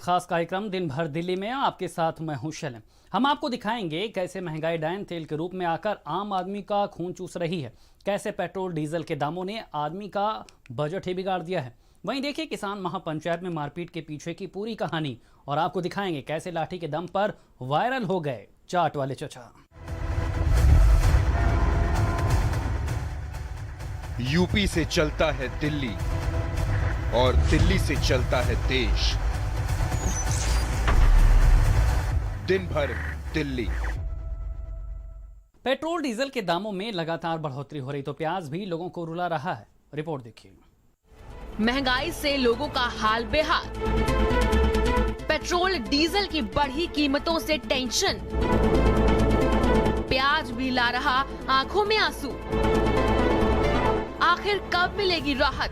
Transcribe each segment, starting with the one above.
खास कार्यक्रम दिन भर दिल्ली में आपके साथ मैं हूं शैलेम। हम आपको दिखाएंगे कैसे महंगाई डायन तेल के रूप में आकर आम आदमी का खून चूस रही है, कैसे पेट्रोल डीजल के दामों ने आदमी का बजट ही बिगाड़ दिया है। वहीं देखिए किसान महापंचायत में मारपीट के पीछे की पूरी कहानी, और आपको दिखाएंगे कैसे लाठी के दम पर वायरल हो गए चाट वाले चचा। यूपी से चलता है दिल्ली और दिल्ली से चलता है देश। दिन भर दिल्ली। पेट्रोल डीजल के दामों में लगातार बढ़ोतरी हो रही तो प्याज भी लोगों को रुला रहा है। रिपोर्ट देखिए। महंगाई से लोगों का हाल बेहाल, पेट्रोल डीजल की बढ़ी कीमतों से टेंशन, प्याज भी ला रहा आंखों में आंसू। आखिर कब मिलेगी राहत?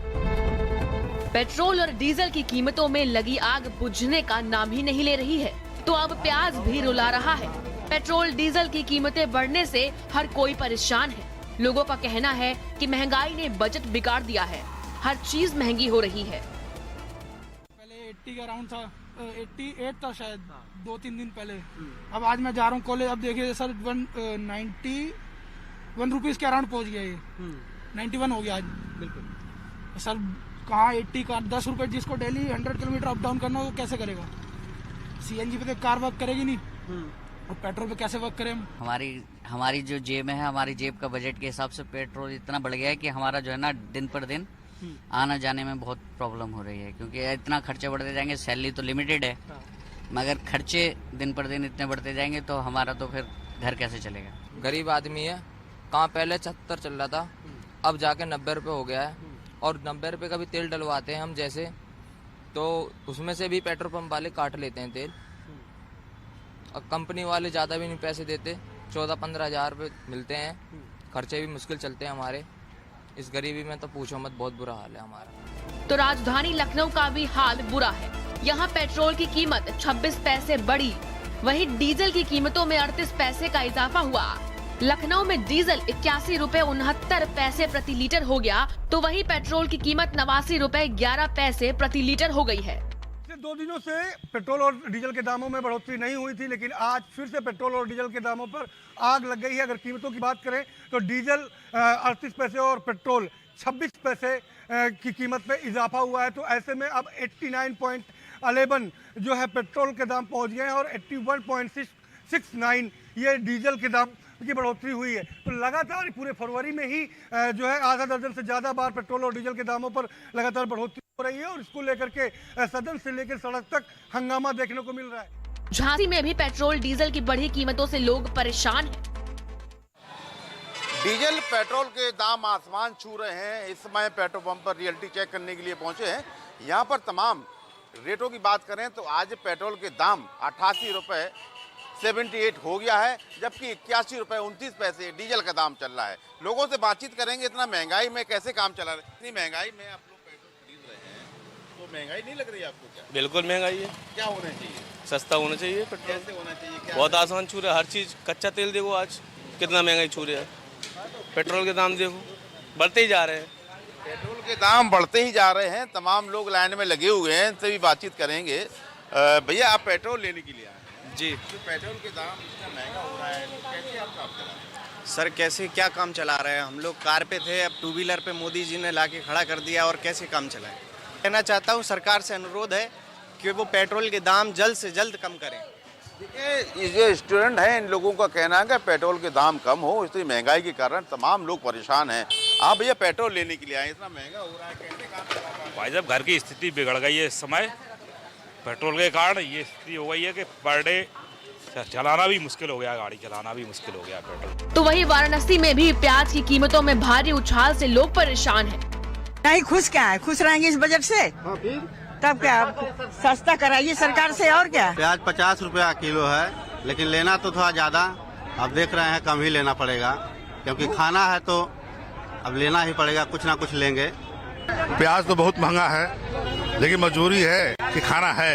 पेट्रोल और डीजल की कीमतों में लगी आग बुझने का नाम ही नहीं ले रही है, तो अब प्याज भी रुला रहा है। पेट्रोल डीजल की कीमतें बढ़ने से हर कोई परेशान है। लोगों का कहना है कि महंगाई ने बजट बिगाड़ दिया है, हर चीज महंगी हो रही है। पहले 80 के अराउंड था, 88 था शायद 2-3 दिन पहले। अब आज मैं जा रहा हूँ कॉलेज, अब देखिए सर 91 रुपीज के अराउंड पहुँच गया ये। 91 हो गया आज। बिल्कुल सर, कहाँ 80 का 10 रुपए जिसको डेली 100 किलोमीटर अप डाउन करना हो कैसे करेगा? सीएनजी पे तो कार वर्क करेगी नहीं, और पेट्रोल पे कैसे वर्क करें हम? हमारी जो जेब है, हमारी जेब का बजट के हिसाब से पेट्रोल इतना बढ़ गया है कि हमारा जो है ना दिन पर दिन आना जाने में बहुत प्रॉब्लम हो रही है, क्योंकि इतना खर्चे बढ़ते जाएंगे। सैलरी तो लिमिटेड है, मगर खर्चे दिन पर दिन इतने बढ़ते जाएंगे तो हमारा तो फिर घर कैसे चलेगा? गरीब आदमी है, कहाँ पहले 76 चल रहा था, अब जाके 90 रुपये हो गया है। और 90 रुपये का भी तेल डलवाते हैं हम जैसे, तो उसमें से भी पेट्रोल पंप वाले काट लेते हैं तेल, और कंपनी वाले ज़्यादा भी नहीं पैसे देते। 14-15 हज़ार रुपये मिलते हैं, खर्चे भी मुश्किल चलते हैं हमारे। इस गरीबी में तो पूछो मत, बहुत बुरा हाल है हमारा। तो राजधानी लखनऊ का भी हाल बुरा है। यहाँ पेट्रोल की कीमत 26 पैसे बढ़ी, वहीं डीजल की कीमतों में 38 पैसे का इजाफा हुआ। लखनऊ में डीजल 81 रुपए 69 पैसे प्रति लीटर हो गया, तो वहीं पेट्रोल की कीमत 89 रुपए 11 पैसे प्रति लीटर हो गई है। 2 दिनों से पेट्रोल और डीजल के दामों में बढ़ोतरी नहीं हुई थी, लेकिन आज फिर से पेट्रोल और डीजल के दामों पर आग लग गई है। अगर कीमतों की बात करें तो डीजल 38 पैसे और पेट्रोल 26 पैसे की कीमत में इजाफा हुआ है। तो ऐसे में अब 89.11 जो है पेट्रोल के दाम पहुंच गए हैं, और 81.69 ये डीजल के दाम की बढ़ोतरी हुई है। तो लगातार पूरे फरवरी में ही जो है आधा दर्जन से ज़्यादा बार पेट्रोल और डीजल के दामों पर लगातार बढ़ोतरी हो रही है, और इसको लेकर के सदन से लेकर सड़क तक हंगामा देखने को मिल रहा है। झांसी में भी पेट्रोल डीजल की बढ़ी कीमतों से लोग परेशान हैं। डीजल पेट्रोल के दाम आसमान छू रहे हैं। इस समय पेट्रोल पंप पर रियलिटी चेक करने के लिए पहुंचे हैं। यहाँ पर तमाम रेटों की बात करें तो आज पेट्रोल के दाम 88 रुपये 78 हो गया है, जबकि 81 रुपये 29 पैसे डीजल का दाम चल रहा है। लोगों से बातचीत करेंगे, इतना महंगाई में कैसे काम चला रहे? इतनी महंगाई में आप लोग पेट्रोल खरीद रहे हैं, तो महंगाई नहीं लग रही है आपको? क्या बिल्कुल महंगाई है। क्या होना चाहिए? सस्ता होना चाहिए पेट्रोल। कैसे होना चाहिए? क्या बहुत आसान छू रहा है हर चीज़। कच्चा तेल देखो आज कितना महंगाई छू रहा है, पेट्रोल के दाम देखो बढ़ते ही जा रहे हैं। पेट्रोल के दाम बढ़ते ही जा रहे हैं। तमाम लोग लाइन में लगे हुए हैं, इनसे भी बातचीत करेंगे। भैया, आप पेट्रोल लेने के लिए आए हैं? जी। तो पेट्रोल के दाम इतना महंगा हो रहा है, कैसे आप काम चला रहे हैं? सर कैसे क्या काम चला रहे हैं? हम लोग कार पे थे, अब 2 व्हीलर पे मोदी जी ने लाके खड़ा कर दिया, और कैसे काम चलाएं? कहना चाहता हूँ सरकार से अनुरोध है कि वो पेट्रोल के दाम जल्द से जल्द कम करें। देखिए, ये जो स्टूडेंट हैं, इन लोगों का कहना है कि पेट्रोल के दाम कम हो, इसलिए महंगाई के कारण तमाम लोग परेशान हैं। आप भैया पेट्रोल लेने के लिए आए, इतना महंगा हो रहा है, कैसे काम चला रहे हैं? भाई साहब, घर की स्थिति बिगड़ गई है इस समय। पेट्रोल के कारण ये स्थिति हो गई है कि पर डे चलाना भी मुश्किल हो गया, गाड़ी चलाना भी मुश्किल हो गया पेट्रोल। तो वहीं वाराणसी में भी प्याज की कीमतों में भारी उछाल से लोग परेशान हैं। नहीं, खुश क्या है? खुश रहेंगे इस बजट से? तब क्या सस्ता कराइए सरकार से, और क्या? प्याज 50 रुपया किलो है, लेकिन लेना तो थोड़ा ज्यादा। अब देख रहे हैं कम ही लेना पड़ेगा, क्योंकि खाना है तो अब लेना ही पड़ेगा, कुछ ना कुछ लेंगे। प्याज तो बहुत महंगा है, लेकिन मजबूरी है। कि खाना है,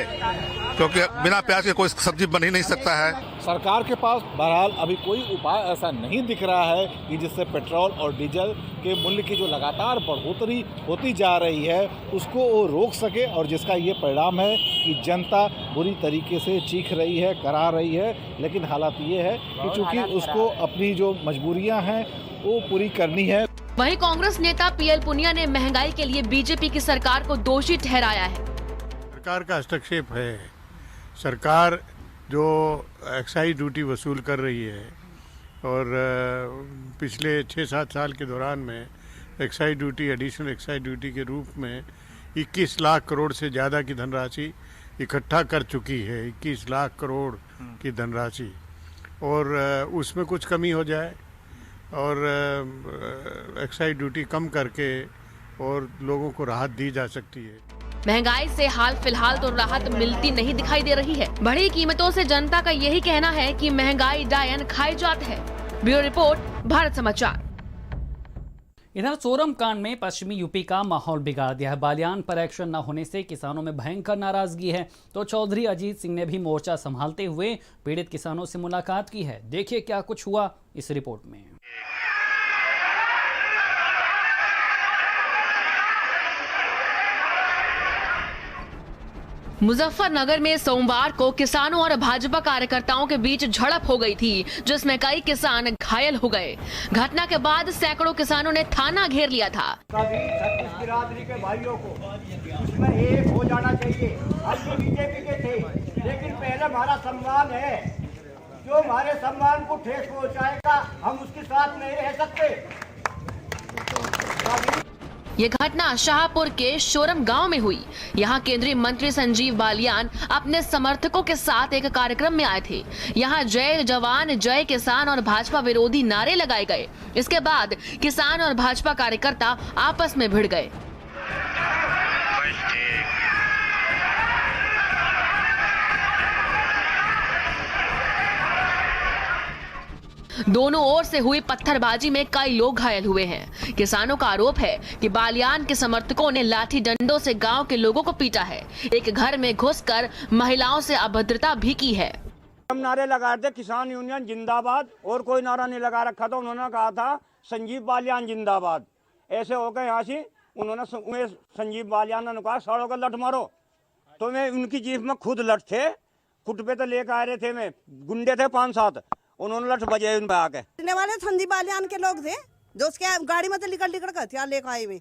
क्योंकि बिना प्याज के कोई सब्जी बन ही नहीं सकता है। सरकार के पास बहरहाल अभी कोई उपाय ऐसा नहीं दिख रहा है कि जिससे पेट्रोल और डीजल के मूल्य की जो लगातार बढ़ोतरी होती जा रही है उसको वो रोक सके, और जिसका ये परिणाम है कि जनता बुरी तरीके से चीख रही है, करा रही है। लेकिन हालात ये है कि चूंकि उसको अपनी जो मजबूरियां हैं वो पूरी करनी है। वहीं कांग्रेस नेता पीएल पुनिया ने महंगाई के लिए बीजेपी की सरकार को दोषी ठहराया है। सरकार का हस्तक्षेप है। सरकार जो एक्साइज ड्यूटी वसूल कर रही है और पिछले 6-7 साल के दौरान में excise duty, additional excise duty के रूप में 21 लाख करोड़ से ज़्यादा की धनराशि इकट्ठा कर चुकी है। 21 लाख करोड़ की धनराशि, और उसमें कुछ कमी हो जाए और एक्साइज ड्यूटी कम करके और लोगों को राहत दी जा सकती है। महंगाई से हाल फिलहाल तो राहत मिलती नहीं दिखाई दे रही है। बढ़ी कीमतों से जनता का यही कहना है कि महंगाई डायन खाई जात है। ब्यूरो रिपोर्ट, भारत समाचार। इधर सोरम कांड में पश्चिमी यूपी का माहौल बिगाड़ दिया है। बालियान पर एक्शन न होने से किसानों में भयंकर नाराजगी है। तो चौधरी अजीत सिंह ने भी मोर्चा संभालते हुए पीड़ित किसानों से मुलाकात की है। देखिए क्या कुछ हुआ इस रिपोर्ट में। मुजफ्फरनगर में सोमवार को किसानों और भाजपा कार्यकर्ताओं के बीच झड़प हो गई थी, जिसमें कई किसान घायल हो गए। घटना के बाद सैकड़ों किसानों ने थाना घेर लिया था। सभी छत्तीस बिरादरी के भाइयों को इसमें एक हो जाना चाहिए। हम तो बीजेपी के थे, लेकिन पहले हमारा सम्मान है। जो हमारे सम्मान को ठेस पहुंचाएगा हम उसके साथ नहीं रह सकते। ये घटना शाहपुर के शोरम गांव में हुई। यहां केंद्रीय मंत्री संजीव बालियान अपने समर्थकों के साथ एक कार्यक्रम में आए थे। यहां जय जवान, जय किसान और भाजपा विरोधी नारे लगाए गए। इसके बाद किसान और भाजपा कार्यकर्ता आपस में भिड़ गए। दोनों ओर से हुई पत्थरबाजी में कई लोग घायल हुए हैं। किसानों का आरोप है कि बालियान के समर्थकों ने लाठी डंडों से गांव के लोगों को पीटा है। एक घर में घुसकर महिलाओं से अभद्रता भी की है। हम नारे लगाए थे किसान यूनियन जिंदाबाद, और कोई नारा नहीं लगा रखा था। उन्होंने कहा था संजीव बालियान जिंदाबाद। ऐसे हो गए यहाँ से उन्होंने संजीव बालियान ने कहा सड़ों का लठ मारो। तो मैं उनकी जीप में खुद लठ थे, खुद पे तो लेकर आ रहे थे। मैं गुंडे थे 5-7, उन्होंने लठ बजे उन पे आके। वाले संजीव बालियान के लोग थे जो उसके गाड़ी में तो लिकड़ कर हथियार लेकर आए हुए।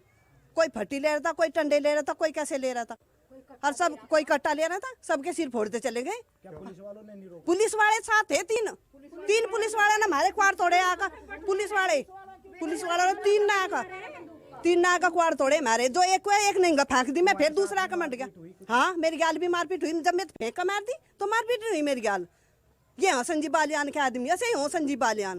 कोई फट्टी ले रहा था, कोई टंडे ले रहा था, कोई कैसे ले रहा था, और सब कोई कट्टा ले रहा था। सबके सिर फोड़ते चले गए। पुलिस वाले साथ थे, तीन पुलिस वाले ने हमारे क्वार तोड़े आकर। पुलिस वाले ने 3 नाका क्वार तोड़े हमारे। जो एक नंगा फेंक दी, मैं फिर दूसरा का मट गया। हाँ, मेरी गाल भी मारपीट हुई। जब मैं फेंक कर मार दी तो मारपीट नहीं हुई मेरी गाल। ये हो संजीव बालियान के आदमी, ऐसे ही हो संजीव बालियान।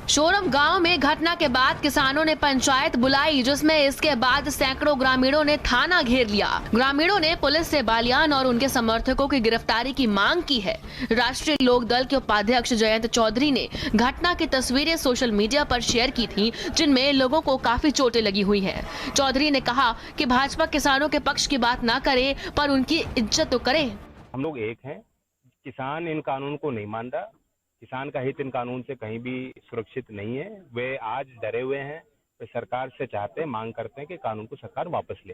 शोरम गांव में घटना के बाद किसानों ने पंचायत बुलाई, जिसमें इसके बाद सैकड़ों ग्रामीणों ने थाना घेर लिया। ग्रामीणों ने पुलिस से बालियान और उनके समर्थकों की गिरफ्तारी की मांग की है। राष्ट्रीय लोक दल के उपाध्यक्ष जयंत चौधरी ने घटना की तस्वीरें सोशल मीडिया पर शेयर की थी, जिनमें लोगों को काफी चोटें लगी हुई है। चौधरी ने कहा कि भाजपा किसानों के पक्ष की बात न करे, पर उनकी इज्जत तो करे। हम लोग एक हैं। किसान इन कानून को नहीं मान रहा। किसान का हित इन कानून से कहीं भी सुरक्षित नहीं है। वे आज डरे हुए हैं। वे सरकार से चाहते हैं, मांग करते हैं कि कानून को सरकार वापस ले।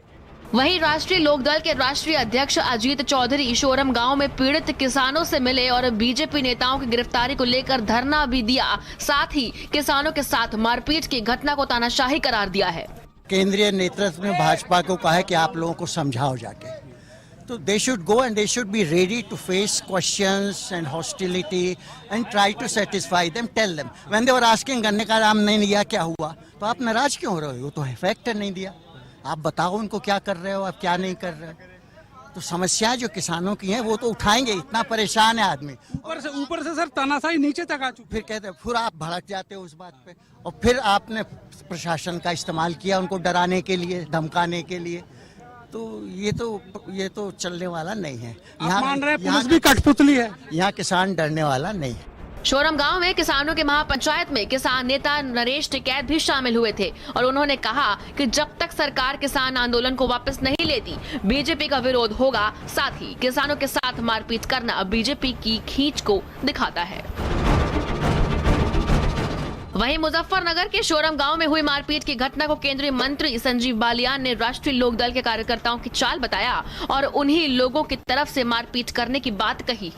वहीं राष्ट्रीय लोकदल के राष्ट्रीय अध्यक्ष अजीत चौधरी शोरम गांव में पीड़ित किसानों से मिले और बीजेपी नेताओं की गिरफ्तारी को लेकर धरना भी दिया। साथ ही किसानों के साथ मारपीट की घटना को तानाशाही करार दिया है। केंद्रीय नेतृत्व में भाजपा को कहा है कि आप लोगों को समझाओ जाके, तो they should go and they should be ready to face questions and hostility and try to satisfy them, tell them. When they were asking गन्ने का दाम नहीं दिया क्या हुआ, तो आप नाराज क्यों हो रहे हो? तो फैक्ट नहीं दिया। आप बताओ उनको क्या कर रहे हो, आप क्या नहीं कर रहे हो। तो समस्या जो किसानों की है वो तो उठाएंगे। इतना परेशान है आदमी। ऊपर से सर तानाशाही नीचे तक आ चुकी। फिर कहते हैं, फिर आप भड़क जाते हो उस बात पे, और फिर आपने प्रशासन का इस्तेमाल किया उनको डराने के लिए, धमकाने के लिए। तो ये तो चलने वाला नहीं है। आप मान रहे हैं पुलिस भी कठपुतली है। यहाँ किसान डरने वाला नहीं है। शोरम गांव में किसानों के महापंचायत में किसान नेता नरेश टिकैत भी शामिल हुए थे और उन्होंने कहा कि जब तक सरकार किसान आंदोलन को वापस नहीं लेती, बीजेपी का विरोध होगा। साथ ही किसानों के साथ मारपीट करना बीजेपी की खींच को दिखाता है। वहीं मुजफ्फरनगर के शोरम गांव में हुई मारपीट की घटना को केंद्रीय मंत्री संजीव बालियान ने राष्ट्रीय लोकदल के कार्यकर्ताओं की चाल बताया और उन्हीं लोगों की तरफ से मारपीट करने की बात कही।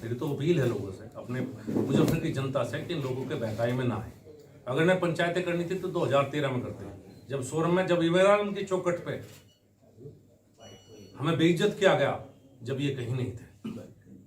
मेरी तो अपील है लोगों से, अपने मुजफ्फरनगर की जनता से, कि इन लोगों के बहकावे में ना आए। अगर ने पंचायतें करनी थी तो 2013 में करते हैं, जब शोरम में जब इमरान की चौखट पे हमें बेइज्जत किया गया, जब ये कहीं नहीं थे,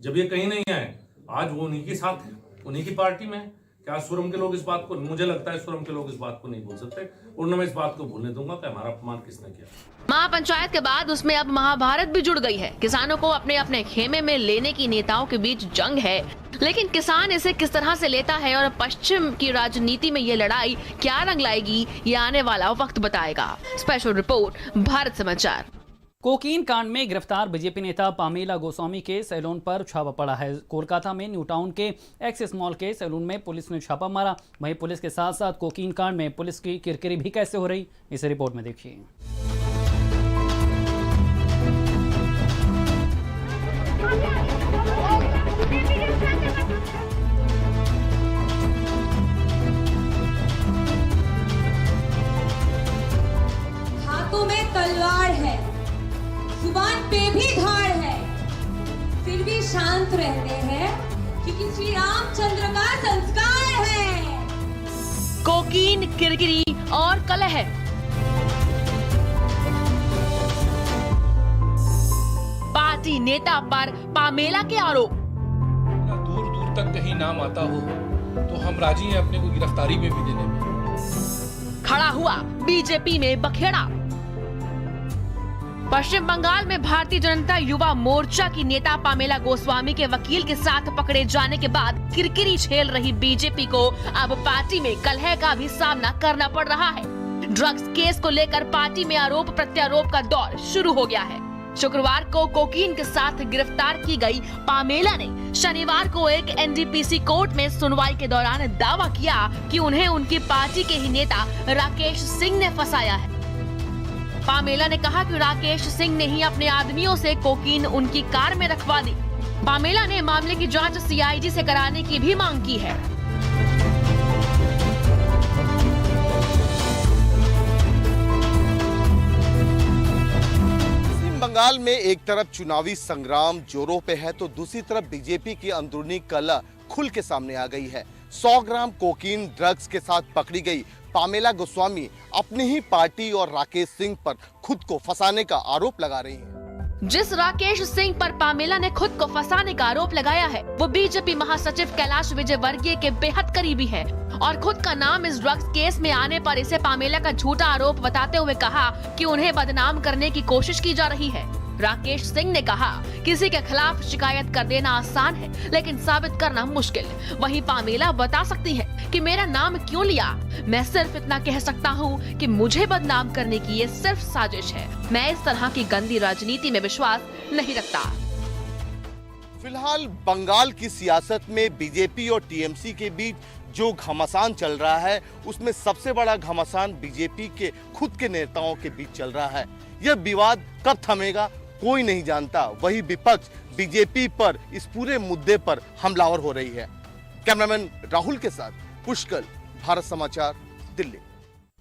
जब ये कहीं नहीं आए। आज वो उन्हीं के साथ है, उन्हीं की पार्टी में। क्या शोरम के लोग इस बात को, मुझे लगता है शोरम के लोग इस बात को नहीं बोल सकते और न मैं इस बात को भूलने दूंगा कि हमारा अपमान किसने किया। महापंचायत के बाद उसमें अब महाभारत भी जुड़ गई है। किसानों को अपने अपने खेमे में लेने की नेताओं के बीच जंग है, लेकिन किसान इसे किस तरह से लेता है और पश्चिम की राजनीति में ये लड़ाई क्या रंग लाएगी, ये आने वाला वक्त बताएगा। स्पेशल रिपोर्ट, भारत समाचार। कोकीन कांड में गिरफ्तार बीजेपी नेता पामेला गोस्वामी के सैलून पर छापा पड़ा है। कोलकाता में न्यू टाउन के एक्सिस मॉल के सैलून में पुलिस ने छापा मारा। वहीं पुलिस के साथ साथ कोकीन कांड में पुलिस की किरकिरी भी कैसे हो रही, इस रिपोर्ट में देखिए। हाथों में तलवार है, जुबान पे भी धार है, फिर भी शांत रहते हैं क्योंकि श्री रामचंद्र का संस्कार है। कोकीन, किरकिरी और कलह। पार्टी नेता पर पामेला के आरोप। दूर दूर तक कहीं नाम आता हो तो हम राजी हैं अपने को गिरफ्तारी में भी देने में। खड़ा हुआ बीजेपी में बखेड़ा। पश्चिम बंगाल में भारतीय जनता युवा मोर्चा की नेता पामेला गोस्वामी के वकील के साथ पकड़े जाने के बाद किरकिरी झेल रही बीजेपी को अब पार्टी में कलह का भी सामना करना पड़ रहा है। ड्रग्स केस को लेकर पार्टी में आरोप प्रत्यारोप का दौर शुरू हो गया है। शुक्रवार को कोकीन के साथ गिरफ्तार की गई पामेला ने शनिवार को एक एनडीपीसी कोर्ट में सुनवाई के दौरान दावा किया कि उन्हें उनकी पार्टी के ही नेता राकेश सिंह ने फंसाया है। पामेला ने कहा कि राकेश सिंह ने ही अपने आदमियों से कोकीन उनकी कार में रखवा दी। पामेला ने मामले की जांच सीआईडी से कराने की भी मांग की है। पश्चिम बंगाल में एक तरफ चुनावी संग्राम जोरों पे है तो दूसरी तरफ बीजेपी की अंदरूनी कलह खुल के सामने आ गई है। 100 ग्राम कोकीन ड्रग्स के साथ पकड़ी गई पामेला गोस्वामी अपनी ही पार्टी और राकेश सिंह पर खुद को फंसाने का आरोप लगा रही हैं। जिस राकेश सिंह पर पामेला ने खुद को फंसाने का आरोप लगाया है वो बीजेपी महासचिव कैलाश विजयवर्गीय के बेहद करीबी है और खुद का नाम इस ड्रग्स केस में आने पर इसे पामेला का झूठा आरोप बताते हुए कहा कि उन्हें बदनाम करने की कोशिश की जा रही है। राकेश सिंह ने कहा, किसी के खिलाफ शिकायत कर देना आसान है लेकिन साबित करना मुश्किल। वहीं पामेला बता सकती है कि मेरा नाम क्यों लिया। मैं सिर्फ इतना कह सकता हूँ कि मुझे बदनाम करने की ये सिर्फ साजिश है। मैं इस तरह की गंदी राजनीति में विश्वास नहीं रखता। फिलहाल बंगाल की सियासत में बीजेपी और टीएमसी के बीच जो घमासान चल रहा है उसमें सबसे बड़ा घमासान बीजेपी के खुद के नेताओं के बीच चल रहा है। यह विवाद कब थमेगा कोई नहीं जानता। वही विपक्ष बीजेपी पर इस पूरे मुद्दे पर हमलावर हो रही है। कैमरामैन राहुल के साथ पुष्कर, भारत समाचार, दिल्ली।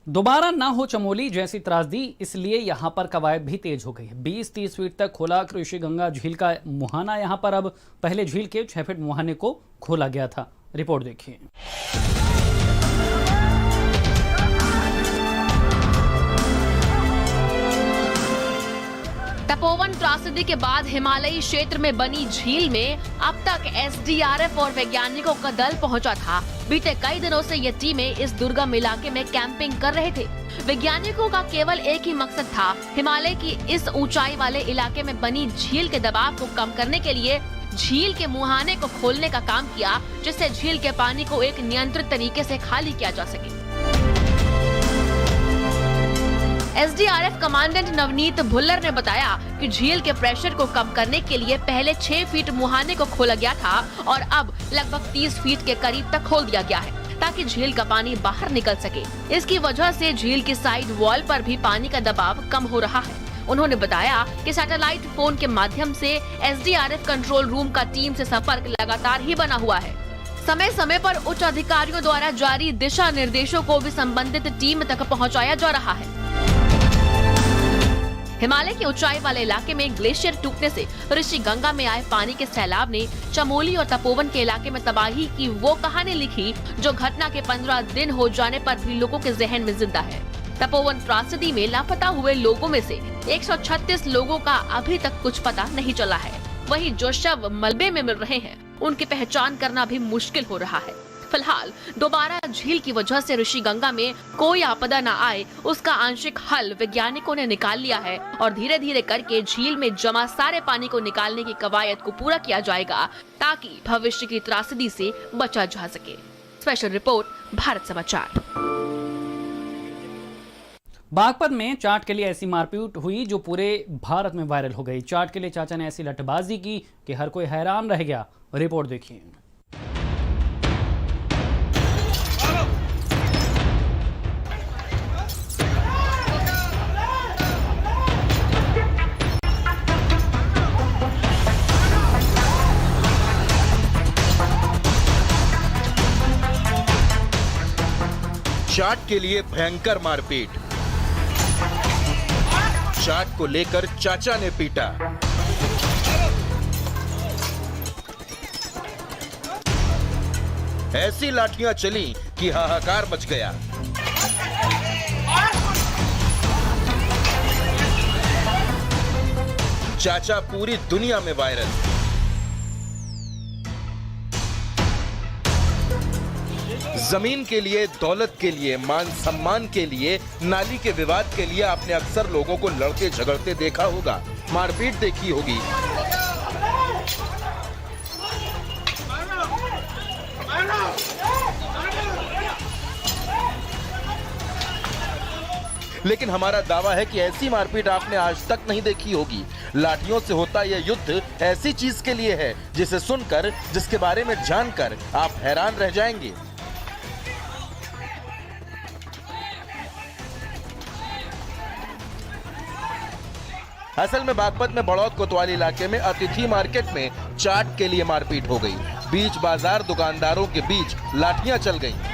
दोबारा ना हो चमोली जैसी त्रासदी, इसलिए यहां पर कवायद भी तेज हो गई है। 20-30 फीट तक खोला कृषि गंगा झील का मुहाना यहां पर अब पहले झील के 6 फीट मुहाने को खोला गया था। रिपोर्ट देखिए। तपोवन त्रासदी के बाद हिमालयी क्षेत्र में बनी झील में अब तक एसडीआरएफ और वैज्ञानिकों का दल पहुंचा था। बीते कई दिनों से ये टीमें इस दुर्गम इलाके में कैंपिंग कर रहे थे। वैज्ञानिकों का केवल एक ही मकसद था, हिमालय की इस ऊंचाई वाले इलाके में बनी झील के दबाव को कम करने के लिए झील के मुहाने को खोलने का काम किया, जिससे झील के पानी को एक नियंत्रित तरीके से खाली किया जा सके। एसडीआरएफ कमांडेंट नवनीत भुल्लर ने बताया कि झील के प्रेशर को कम करने के लिए पहले 6 फीट मुहाने को खोला गया था और अब लगभग 30 फीट के करीब तक खोल दिया गया है ताकि झील का पानी बाहर निकल सके। इसकी वजह से झील की साइड वॉल पर भी पानी का दबाव कम हो रहा है। उन्होंने बताया कि सैटेलाइट फोन के माध्यम से एसडीआरएफ कंट्रोल रूम का टीम से संपर्क लगातार ही बना हुआ है। समय समय पर उच्च अधिकारियों द्वारा जारी दिशा निर्देशों को भी संबंधित टीम तक पहुंचाया जा रहा है। हिमालय के ऊंचाई वाले इलाके में ग्लेशियर टूटने से ऋषि गंगा में आए पानी के सैलाब ने चमोली और तपोवन के इलाके में तबाही की वो कहानी लिखी जो घटना के 15 दिन हो जाने पर भी लोगों के जहन में जिंदा है। तपोवन त्रासदी में लापता हुए लोगों में से 136 लोगों का अभी तक कुछ पता नहीं चला है। वहीं जो शव मलबे में मिल रहे हैं उनकी पहचान करना भी मुश्किल हो रहा है। फिलहाल दोबारा झील की वजह से ऋषि गंगा में कोई आपदा न आए उसका आंशिक हल वैज्ञानिकों ने निकाल लिया है और धीरे धीरे करके झील में जमा सारे पानी को निकालने की कवायद को पूरा किया जाएगा ताकि भविष्य की त्रासदी से बचा जा सके। स्पेशल रिपोर्ट, भारत समाचार। बागपत में चाट के लिए ऐसी मारपीट हुई जो पूरे भारत में वायरल हो गई। चाट के लिए चाचा ने ऐसी लठबाजी की कि हर कोई हैरान रह गया। रिपोर्ट देखिए। चाट के लिए भयंकर मारपीट। चाट को लेकर चाचा ने पीटा। ऐसी लाठियां चली कि हाहाकार मच गया। चाचा पूरी दुनिया में वायरल। जमीन के लिए, दौलत के लिए, मान सम्मान के लिए, नाली के विवाद के लिए आपने अक्सर लोगों को लड़ते झगड़ते देखा होगा, मारपीट देखी होगी। लेकिन हमारा दावा है कि ऐसी मारपीट आपने आज तक नहीं देखी होगी। लाठियों से होता यह युद्ध ऐसी चीज के लिए है जिसे सुनकर, जिसके बारे में जानकर आप हैरान रह जाएंगे। असल में बागपत में बड़ौद कोतवाली इलाके में अतिथि मार्केट में चाट के लिए मारपीट हो गई। बीच बाजार दुकानदारों के बीच लाठियां चल गईं।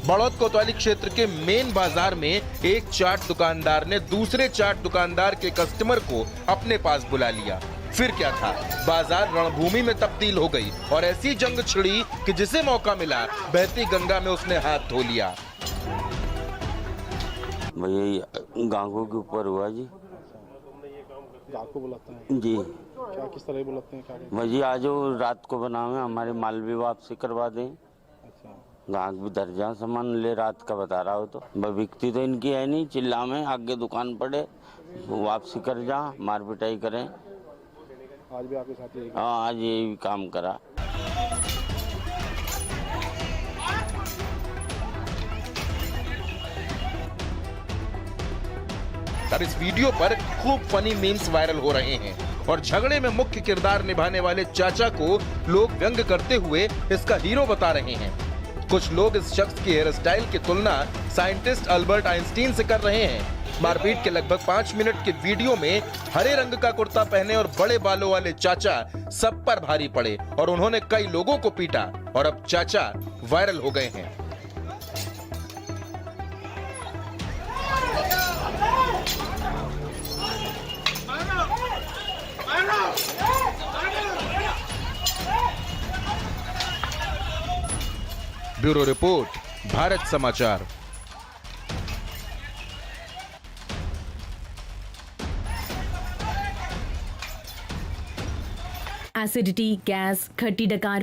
बड़ौद कोतवाली क्षेत्र के मेन बाजार में एक चाट दुकानदार ने दूसरे चाट दुकानदार के कस्टमर को अपने पास बुला लिया। फिर क्या था, बाजार रणभूमि में तब्दील हो गई और ऐसी जंग छिड़ी कि जिसे मौका मिला बहती गंगा में उसने हाथ धो लिया। भैया गांगों के ऊपर हुआ जी। गांव को बुलाते हैं जी। क्या किस तरह बुलाते हैं? क्या भैया आज रात को बनावे, हमारे माल भी वापसी करवा दें। गाहक भी धर जा सामान ले, रात का बता रहा हो तो बिकती तो इनकी है नहीं। चिल्ला में आगे दुकान पड़े, वापसी कर जा, मार पिटाई करें। आज भी आपके साथ यही? हाँ, आज यही काम करा। और इस वीडियो पर खूब फनी मीम्स वायरल हो रहे हैं और झगड़े में मुख्य किरदार निभाने वाले चाचा को लोग व्यंग करते हुए इसका हीरो बता रहे हैं। कुछ लोग इस शख्स की हेयर स्टाइल की तुलना साइंटिस्ट अल्बर्ट आइंस्टीन से कर रहे हैं। मारपीट के लगभग 5 मिनट के वीडियो में हरे रंग का कुर्ता पहने और बड़े बालों वाले चाचा सब पर भारी पड़े और उन्होंने कई लोगों को पीटा और अब चाचा वायरल हो गए हैं। ब्यूरो रिपोर्ट, भारत समाचार। एसिडिटी, गैस, खट्टी डकार